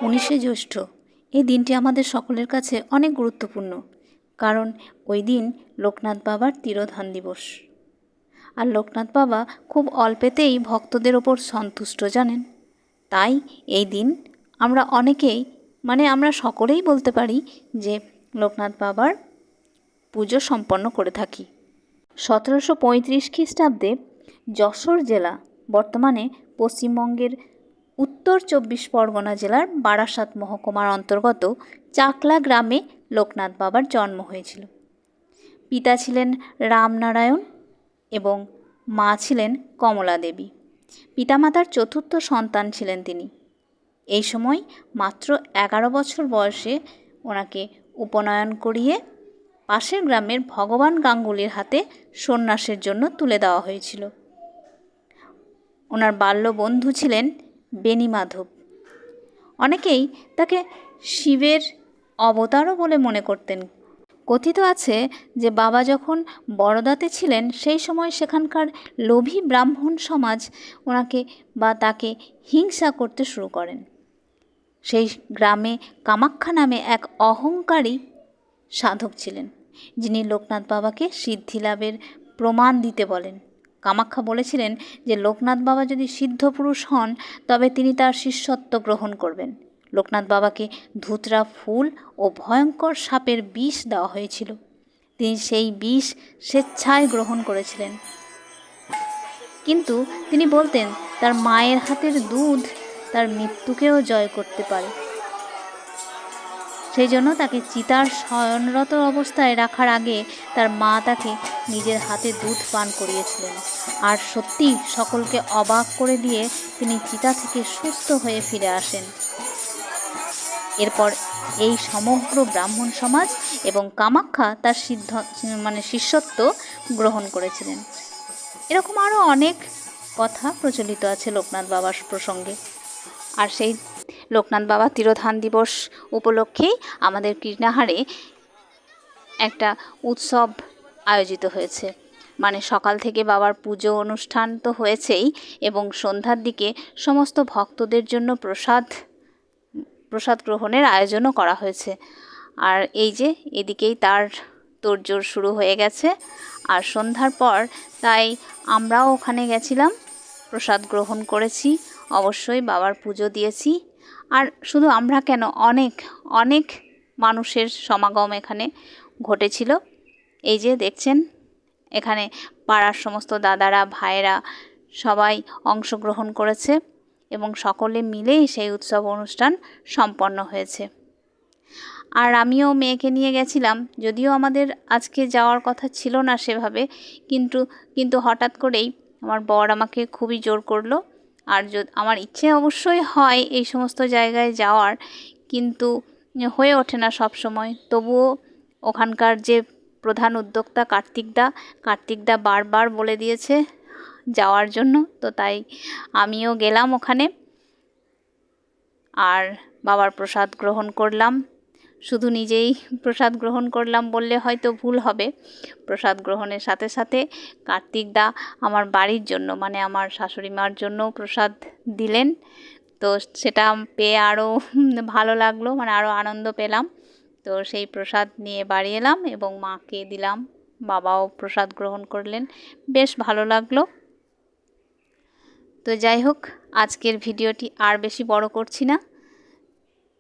19শে জ্যৈষ্ঠ এই দিনটি আমাদের সকলের কাছে অনেক গুরুত্বপূর্ণ, কারণ ওই দিন লোকনাথ বাবার তিরোধান দিবস। আর লোকনাথ বাবা খুব অল্পেতেই ভক্তদের ওপর সন্তুষ্ট, জানেন। তাই এই দিন আমরা অনেকেই, আমরা সকলেই বলতে পারি যে লোকনাথ বাবার পুজো সম্পন্ন করে থাকি। 1735 খ্রিস্টাব্দে যশোর জেলা, বর্তমানে পশ্চিমবঙ্গের উত্তর 24 পরগনা জেলার বারাসাত মহকুমার অন্তর্গত চাকলা গ্রামে লোকনাথ বাবার জন্ম হয়েছিল। পিতা ছিলেন রামনারায়ণ এবং মা ছিলেন কমলা দেবী। পিতামাতার চতুর্থ সন্তান ছিলেন তিনি। এই সময় মাত্র 11 বছর বয়সে ওনাকে উপনয়ন করিয়ে পাশের গ্রামের ভগবান গাঙ্গুলির হাতে সন্ন্যাসের জন্য তুলে দেওয়া হয়েছিল। ওনার বাল্য বন্ধু ছিলেন বেণীমাধব। অনেকেই তাকে শিবের অবতারও বলে মনে করতেন। কথিত আছে যে বাবা যখন বড়দাতে ছিলেন সেই সময় সেখানকার লোভী ব্রাহ্মণ সমাজ ওনাকে তাকে হিংসা করতে শুরু করেন। সেই গ্রামে কামাখ্যা নামে এক অহংকারী সাধক ছিলেন, যিনি লোকনাথ বাবাকে সিদ্ধিলাভের প্রমাণ দিতে বলেন। কামাখ্যা বলেছিলেন যে লোকনাথ বাবা যদি সিদ্ধ পুরুষ হন তবে তিনি তার শিষ্যত্ব গ্রহণ করবেন। লোকনাথ বাবাকে ধুতরা ফুল ও ভয়ঙ্কর সাপের বিষ দেওয়া হয়েছিল। তিনি সেই বিষ স্বেচ্ছায় গ্রহণ করেছিলেন, কিন্তু তিনি বলতেন তার মায়ের হাতের দুধ তার মৃত্যুকেও জয় করতে পারে। সেই জন্য তাকে চিতার শয়নরত অবস্থায় রাখার আগে তার মা তাকে নিজের হাতে দুধ পান করিয়েছিলেন। আর সত্যি সকলকে অবাক করে দিয়ে তিনি চিতা থেকে সুস্থ হয়ে ফিরে আসেন। এরপর এই সমগ্র ব্রাহ্মণ সমাজ এবং কামাখ্যা তার শিষ্যত্ব গ্রহণ করেছিলেন। এরকম আরও অনেক কথা প্রচলিত আছে লোকনাথ বাবার প্রসঙ্গে। আর সেই লোকনাথ বাবা তিরোধান দিবস উপলক্ষেই আমাদের কীর্ণাহারে একটা উৎসব আয়োজিত হয়েছে। সকাল থেকে বাবার পুজো অনুষ্ঠান তো হয়েছেই, এবং সন্ধ্যার দিকে সমস্ত ভক্তদের জন্য প্রসাদ গ্রহণের আয়োজনও করা হয়েছে। আর এই যে এদিকেই তার তোড়জোড় শুরু হয়ে গেছে। আর সন্ধ্যার পর তাই আমরাও ওখানে গেছিলাম, প্রসাদ গ্রহণ করেছি, অবশ্যই বাবার পুজো দিয়েছি। আর শুধু আমরা কেন, অনেক অনেক মানুষের সমাগম এখানে ঘটেছিল। এই যে দেখছেন, এখানে পাড়ার সমস্ত দাদারা, ভাইয়েরা সবাই অংশগ্রহণ করেছে এবং সকলে মিলেই সেই উৎসব অনুষ্ঠান সম্পন্ন হয়েছে। আর আমিও মেয়েকে নিয়ে গেছিলাম, যদিও আমাদের আজকে যাওয়ার কথা ছিল না সেভাবে, কিন্তু হঠাৎ করেই আমার বর আমাকে খুবই জোর করলো। আর আমার ইচ্ছে অবশ্যই হয় এই সমস্ত জায়গায় যাওয়ার, কিন্তু হয়ে ওঠে না সব সময়। তবুও ওখানকার যে প্রধান উদ্যোক্তা কার্তিকদা বারবার বলে দিয়েছে যাওয়ার জন্য, তো তাই আমিও গেলাম ওখানে। আর বাবার প্রসাদ গ্রহণ করলাম। শুধু নিজেই প্রসাদ গ্রহণ করলাম বললে হয়তো ভুল হবে। প্রসাদ গ্রহণের সাথে সাথে কার্তিকদা আমার বাড়ির জন্য, আমার শাশুড়ি মার জন্য প্রসাদ দিলেন। তো সেটা পেয়ে আরও ভালো লাগলো, আরও আনন্দ পেলাম। তো সেই প্রসাদ নিয়ে বাড়ি এলাম এবং মাকে দিলাম, বাবাও প্রসাদ গ্রহণ করলেন, বেশ ভালো লাগলো। তো যাই হোক, আজকের ভিডিওটি আর বেশি বড় করছি না।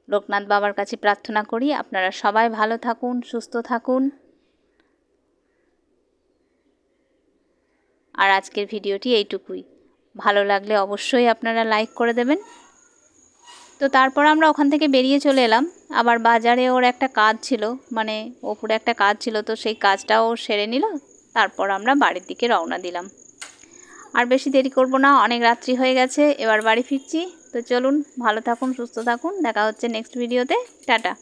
লোকনাথ বাবার কাছে প্রার্থনা করি আপনারা সবাই ভালো থাকুন, সুস্থ থাকুন। আর আজকের ভিডিওটি এইটুকুই। ভালো লাগলে অবশ্যই আপনারা লাইক করে দেবেন। তো তারপর আমরা ওখান থেকে বেরিয়ে চলে এলাম। আবার বাজারে ওর একটা কাজ ছিল, ওপরে একটা কাজ ছিল, তো সেই কাজটাও সেরে নিল। তারপর আমরা বাড়ির দিকে রওনা দিলাম। আর বেশি দেরি করব না, অনেক রাত্রি হয়ে গেছে, এবার বাড়ি ফিরছি। তো চলুন, ভালো থাকুন, সুস্থ থাকুন, দেখা হচ্ছে নেক্সট ভিডিওতে। টাটা।